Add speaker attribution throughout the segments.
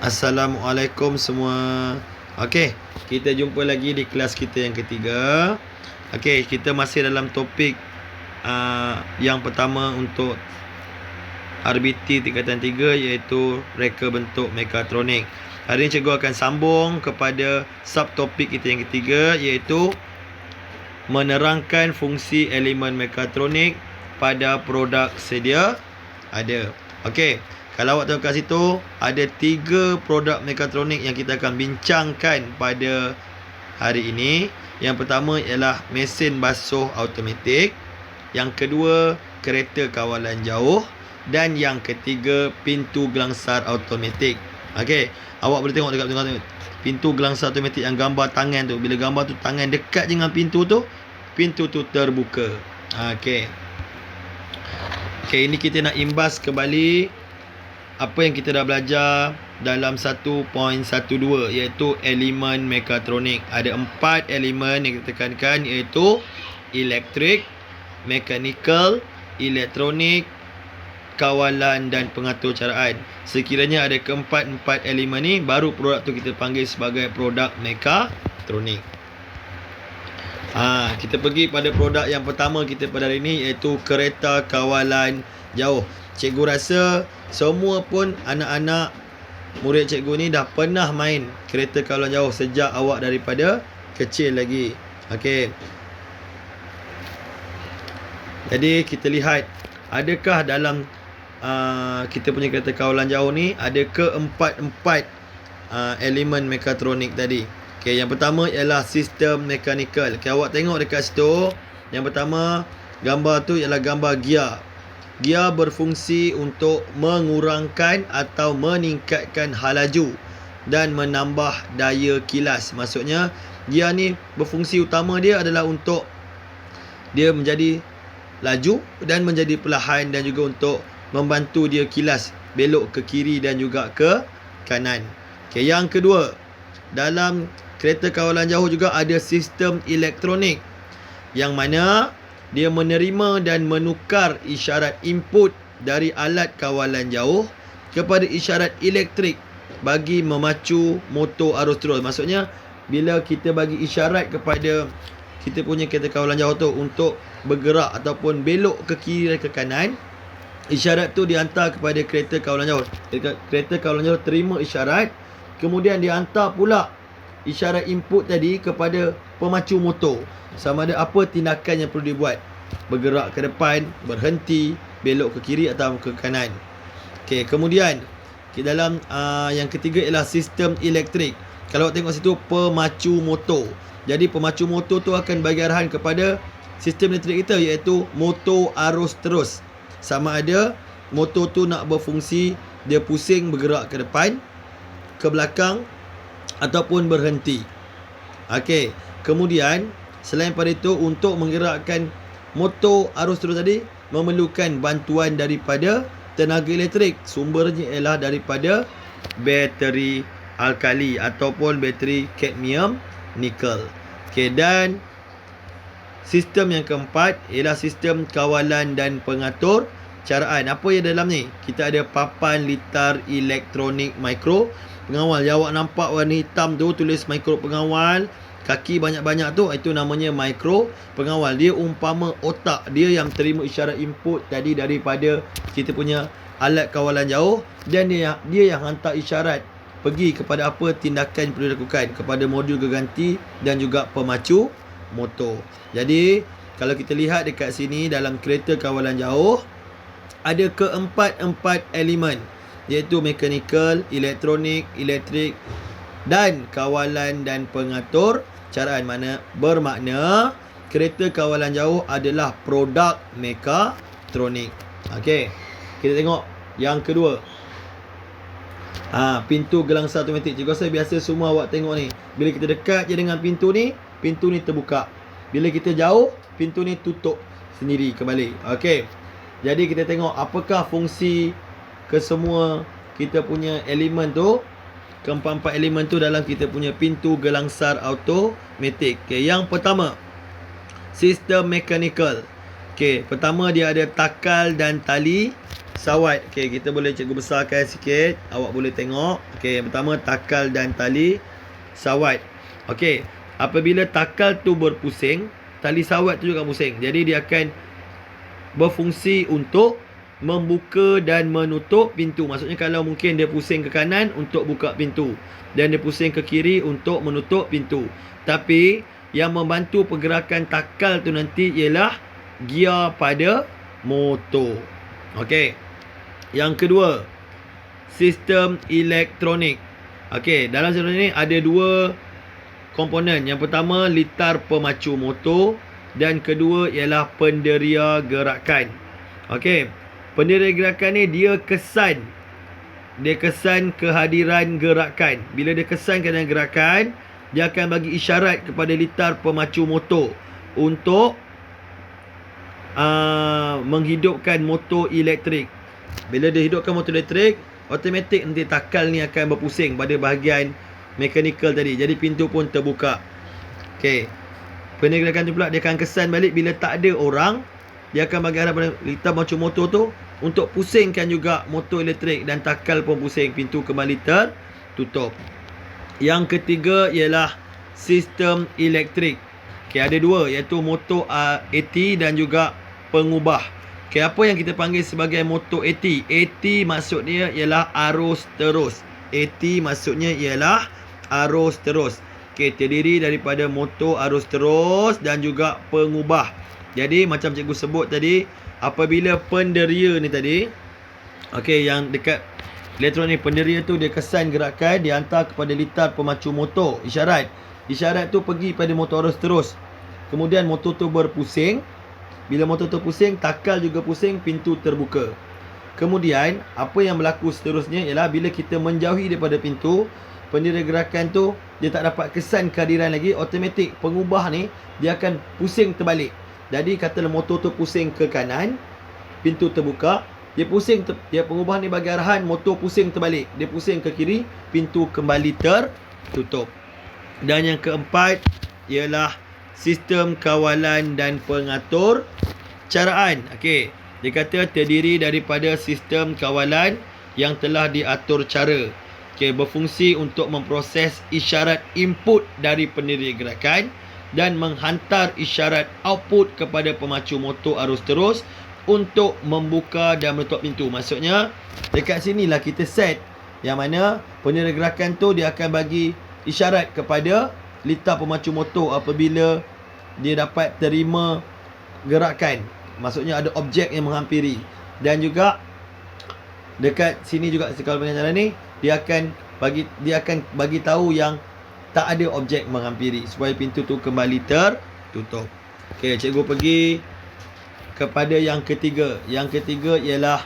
Speaker 1: Assalamualaikum semua. Okey, kita jumpa lagi di kelas kita yang ketiga. Okey, kita masih dalam topik yang pertama untuk RBT tingkatan 3, iaitu reka bentuk mekatronik. Hari ini cikgu akan sambung kepada subtopik kita yang ketiga, iaitu menerangkan fungsi elemen mekatronik pada produk sedia ada. Okey, kalau awak tengok kat situ, ada 3 produk mekatronik yang kita akan bincangkan pada hari ini. Yang pertama ialah mesin basuh automatik, yang kedua kereta kawalan jauh, dan yang ketiga pintu gelangsar automatik. Okey, awak boleh tengok dekat pintu gelangsar automatik yang gambar tangan tu. Bila gambar tu tangan dekat dengan pintu tu terbuka. Okey. Okey, ini kita nak imbas kembali apa yang kita dah belajar dalam 1.12, iaitu elemen mekatronik. Ada 4 elemen yang kita tekankan, iaitu elektrik, mechanical, elektronik, kawalan dan pengatur caraan. Sekiranya ada keempat-empat elemen ni, baru produk tu kita panggil sebagai produk mekatronik. Kita pergi pada produk yang pertama kita pada hari ini, iaitu kereta kawalan jauh. Cikgu rasa semua pun anak-anak murid cikgu ni dah pernah main kereta kawalan jauh sejak awak daripada kecil lagi. Okey. Jadi kita lihat, adakah dalam kita punya kereta kawalan jauh ni ada keempat-empat elemen mekatronik tadi. Okey, yang pertama ialah sistem mechanical. Okey, awak tengok dekat situ, yang pertama gambar tu ialah gambar gear. Gear berfungsi untuk mengurangkan atau meningkatkan halaju dan menambah daya kilas. Maksudnya gear ni berfungsi utama dia adalah untuk dia menjadi laju dan menjadi perlahan, dan juga untuk membantu dia kilas belok ke kiri dan juga ke kanan. Okey, yang kedua, dalam kereta kawalan jauh juga ada sistem elektronik, yang mana dia menerima dan menukar isyarat input dari alat kawalan jauh kepada isyarat elektrik bagi memacu motor arus terus. Maksudnya bila kita bagi isyarat kepada kita punya kereta kawalan jauh tu untuk bergerak ataupun belok ke kiri dan ke kanan, isyarat tu dihantar kepada kereta kawalan jauh. Kereta kawalan jauh terima isyarat, kemudian dihantar pula isyarat input tadi kepada pemacu motor, sama ada apa tindakan yang perlu dibuat: bergerak ke depan, berhenti, belok ke kiri atau ke kanan. Okey, kemudian dalam yang ketiga ialah sistem elektrik. Kalau awak tengok situ, pemacu motor. Jadi pemacu motor tu akan bagi arahan kepada sistem elektrik kita, iaitu motor arus terus. Sama ada motor tu nak berfungsi, dia pusing bergerak ke depan, ke belakang ataupun berhenti. Okey, kemudian selain pada itu, untuk menggerakkan motor arus terus tadi memerlukan bantuan daripada tenaga elektrik. Sumbernya ialah daripada bateri alkali ataupun bateri kadmium nikel. Okey, dan sistem yang keempat ialah sistem kawalan dan pengatur caraan. Apa yang dalam ni? Kita ada papan litar elektronik mikro pengawal. Yang awak nampak warna hitam tu tulis mikro pengawal, kaki banyak-banyak tu, itu namanya mikro pengawal. Dia umpama otak dia yang terima isyarat input tadi daripada kita punya alat kawalan jauh, dan dia yang hantar isyarat pergi kepada apa tindakan perlu dilakukan kepada modul geganti dan juga pemacu motor. Jadi kalau kita lihat dekat sini, dalam kereta kawalan jauh ada keempat-empat elemen, iaitu mechanical, elektronik, elektrik dan kawalan dan pengatur caraan. Bermakna kereta kawalan jauh adalah produk mekatronik. Okey, kita tengok yang kedua. Pintu gelangsar automatik. Cikgu rasa biasa semua awak tengok ni, bila kita dekat je dengan pintu ni terbuka. Bila kita jauh, pintu ni tutup sendiri kembali. Okey, jadi kita tengok apakah fungsi kesemua kita punya elemen tu, keempat-empat elemen tu dalam kita punya pintu gelangsar automatik. Okey, yang pertama, sistem mechanical. Okey, pertama dia ada takal dan tali sawat. Okey, kita boleh cikgu besarkan sikit, awak boleh tengok. Okey, yang pertama takal dan tali sawat. Okey, apabila takal tu berpusing, tali sawat tu juga pusing. Jadi dia akan berfungsi untuk membuka dan menutup pintu. Maksudnya kalau mungkin dia pusing ke kanan untuk buka pintu, dan dia pusing ke kiri untuk menutup pintu. Tapi yang membantu pergerakan takal tu nanti ialah gear pada motor. Okey. Yang kedua, sistem elektronik. Okey, dalam sistem ini ada dua komponen. Yang pertama litar pemacu motor dan kedua ialah penderia gerakan. Okey, penderia gerakan ni dia kesan kehadiran gerakan. Bila dia kesan kehadiran gerakan, dia akan bagi isyarat kepada litar pemacu motor untuk menghidupkan motor elektrik. Bila dia hidupkan motor elektrik, automatik nanti takal ni akan berpusing pada bahagian mechanical tadi. Jadi pintu pun terbuka. Okey, penderia gerakan tu pula dia akan kesan balik bila tak ada orang. Dia akan bagi arah pada litar pemacu motor tu untuk pusingkan juga motor elektrik, dan takal pun pusing, pintu kembali tertutup. Yang ketiga ialah sistem elektrik. Okey, ada dua, iaitu motor AT dan juga pengubah. Okey, apa yang kita panggil sebagai motor AT? AT maksudnya ialah arus terus. AT maksudnya ialah arus terus. Okey, terdiri daripada motor arus terus dan juga pengubah. Jadi macam cikgu sebut tadi, apabila penderia ni tadi, okey, yang dekat elektronik penderia tu dia kesan gerakan, dia hantar kepada litar pemacu motor, isyarat tu pergi pada motor arus terus. Kemudian motor tu berpusing. Bila motor tu pusing, takal juga pusing, pintu terbuka. Kemudian apa yang berlaku seterusnya ialah bila kita menjauhi daripada pintu, penderia gerakan tu dia tak dapat kesan kehadiran lagi, automatik pengubah ni dia akan pusing terbalik. Jadi katalah motor tu pusing ke kanan, pintu terbuka, dia pusing dia pengubah ni bagi arahan, motor pusing terbalik. Dia pusing ke kiri, pintu kembali tertutup. Dan yang keempat ialah sistem kawalan dan pengatur caraan. Okey, dia kata terdiri daripada sistem kawalan yang telah diatur cara. Okey, berfungsi untuk memproses isyarat input dari penderia gerakan dan menghantar isyarat output kepada pemacu motor arus terus untuk membuka dan menutup pintu. Maksudnya dekat sinilah kita set yang mana penderia gerakan tu dia akan bagi isyarat kepada litar pemacu motor apabila dia dapat terima gerakan. Maksudnya ada objek yang menghampiri. Dan juga dekat sini juga kalau pengajaran ni dia akan bagi tahu yang tak ada objek menghampiri supaya pintu tu kembali tertutup. Okey, cikgu pergi kepada yang ketiga. Yang ketiga ialah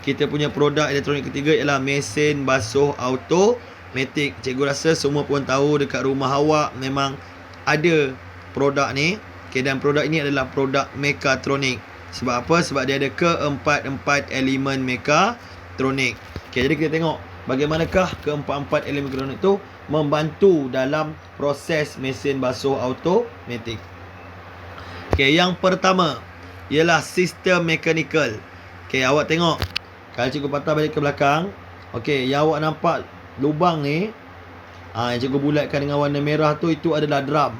Speaker 1: kita punya produk elektronik ketiga ialah mesin basuh automatik. Cikgu rasa semua pun tahu dekat rumah awak memang ada produk ni. Okey, dan produk ini adalah produk mekatronik. Sebab apa? Sebab dia ada keempat-empat elemen mekatronik. Okey, jadi kita tengok bagaimanakah keempat-empat elemen mekatronik tu membantu dalam proses mesin basuh automatik. Okey, yang pertama ialah sistem mechanical. Okey, awak tengok. Kalau cikgu patah balik ke belakang, okey, yang awak nampak lubang ni, yang cikgu bulatkan dengan warna merah tu, itu adalah drum.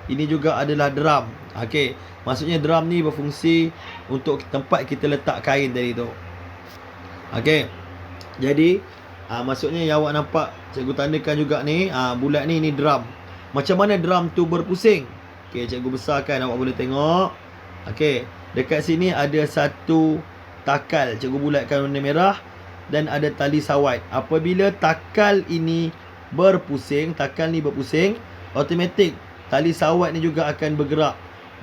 Speaker 1: Ini juga adalah drum. Okey, maksudnya drum ni berfungsi untuk tempat kita letak kain tadi tu. Okey, jadi maksudnya yang awak nampak cikgu tandakan juga ni, bulat ni drum. Macam mana drum tu berpusing? Okey, cikgu besarkan, awak boleh tengok. Okey, dekat sini ada satu takal, cikgu bulatkan warna merah, dan ada tali sawat. Apabila takal ini berpusing, automatik tali sawat ni juga akan bergerak.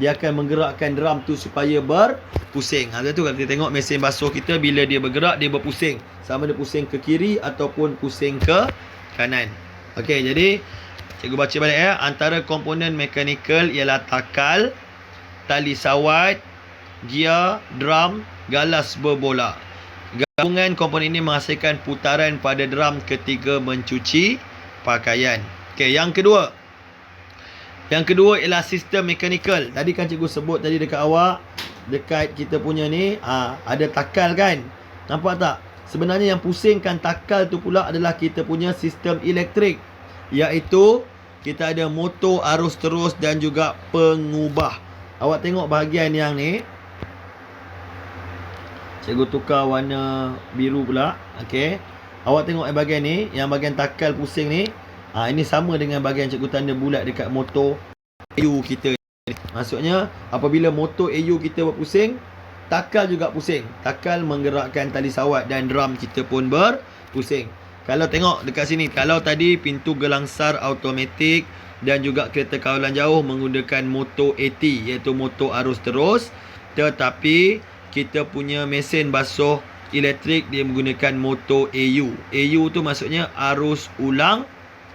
Speaker 1: Dia akan menggerakkan drum tu supaya berpusing. Tu kalau kita tengok mesin basuh kita, bila dia bergerak, dia berpusing. Sama dia pusing ke kiri ataupun pusing ke kanan. Okey, jadi cikgu baca balik ya. Antara komponen mechanical ialah takal, tali sawat, gear, drum, galas berbola. Gabungan komponen ini menghasilkan putaran pada drum ketika mencuci pakaian. Okey, yang kedua ialah sistem mechanical. Tadi kan cikgu sebut tadi dekat awak, dekat kita punya ni ada takal kan. Nampak tak? Sebenarnya yang pusingkan takal tu pula adalah kita punya sistem elektrik, iaitu kita ada motor arus terus dan juga pengubah. Awak tengok bahagian yang ni, cikgu tukar warna biru pula. Okey. Awak tengok bahagian ni, yang bahagian takal pusing ni. Ini sama dengan bahagian cikgu tanda bulat dekat motor AU kita. Maksudnya apabila motor AU kita berpusing, takal juga pusing. Takal menggerakkan tali sawat dan drum kita pun berpusing. Kalau tengok dekat sini, kalau tadi pintu gelangsar automatik dan juga kereta kawalan jauh menggunakan motor AT, iaitu motor arus terus, tetapi kita punya mesin basuh elektrik dia menggunakan motor AU. AU tu maksudnya arus ulang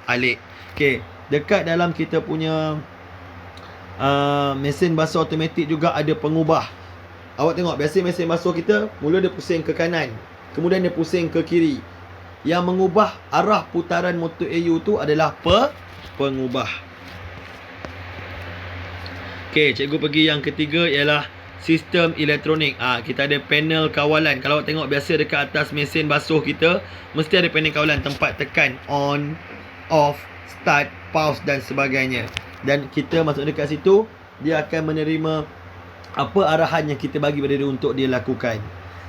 Speaker 1: alik. Okey, dekat dalam kita punya mesin basuh automatik juga ada pengubah. Awak tengok, biasa mesin basuh kita mula dia pusing ke kanan, kemudian dia pusing ke kiri. Yang mengubah arah putaran motor AU tu adalah pengubah. Okey, cikgu pergi yang ketiga ialah sistem elektronik. Kita ada panel kawalan. Kalau awak tengok biasa dekat atas mesin basuh kita mesti ada panel kawalan, tempat tekan on, off, start, pause dan sebagainya. Dan kita masuk dekat situ, dia akan menerima apa arahan yang kita bagi pada dia untuk dia lakukan.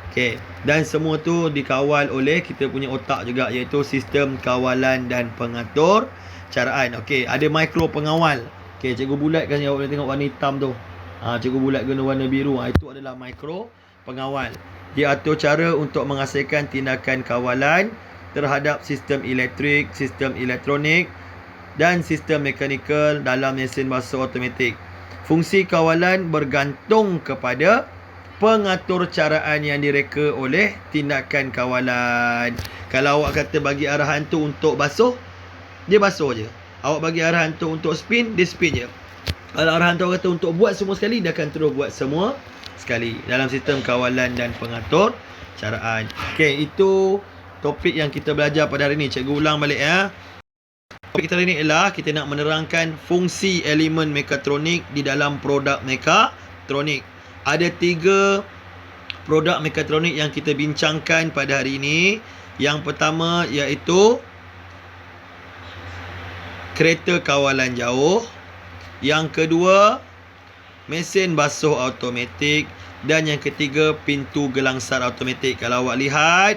Speaker 1: Okey, dan semua tu dikawal oleh kita punya otak juga, iaitu sistem kawalan dan pengatur caraan. Okey, ada mikro pengawal. Okey, cikgu bulatkan, awak boleh tengok warna hitam tu. Cikgu bulat guna warna biru. Itu adalah mikro pengawal. Dia atur cara untuk menghasilkan tindakan kawalan terhadap sistem elektrik, sistem elektronik dan sistem mekanikal dalam mesin basuh automatik. Fungsi kawalan bergantung kepada pengatur caraan yang direka oleh tindakan kawalan. Kalau awak kata bagi arahan tu untuk basuh, dia basuh je. Awak bagi arahan tu untuk spin, dia spin je. Kalau arahan tu kata untuk buat semua sekali, dia akan terus buat semua sekali dalam sistem kawalan dan pengatur caraan. Okey, itu topik yang kita belajar pada hari ini. Cikgu ulang balik ya. Topik kita hari ini ialah kita nak menerangkan fungsi elemen mekatronik di dalam produk mekatronik. Ada 3 produk mekatronik yang kita bincangkan pada hari ini. Yang pertama iaitu kereta kawalan jauh. Yang kedua, mesin basuh automatik. Dan yang ketiga, pintu gelangsar automatik. Kalau awak lihat,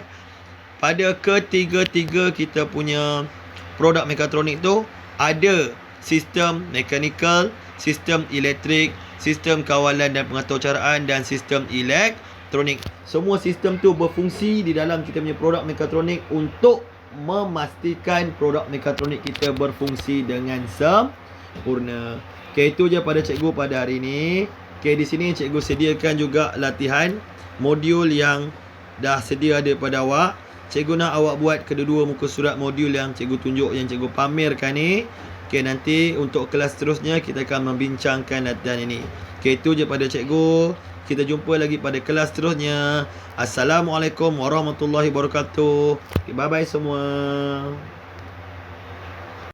Speaker 1: pada ketiga-tiga kita punya produk mekatronik tu ada sistem mechanical, sistem elektrik, sistem kawalan dan pengatur caraan dan sistem elektronik. Semua sistem tu berfungsi di dalam kita punya produk mekatronik untuk memastikan produk mekatronik kita berfungsi dengan sempurna. Okey, itu je pada cikgu pada hari ini. Okey, di sini cikgu sediakan juga latihan modul yang dah sedia ada pada awak. Cikgu nak awak buat kedua-dua muka surat modul yang cikgu tunjuk, yang cikgu pamerkan ni. Okey, nanti untuk kelas seterusnya kita akan membincangkan latihan ini. Okey, itu je pada cikgu. Kita jumpa lagi pada kelas seterusnya. Assalamualaikum warahmatullahi wabarakatuh. Okay, bye-bye semua.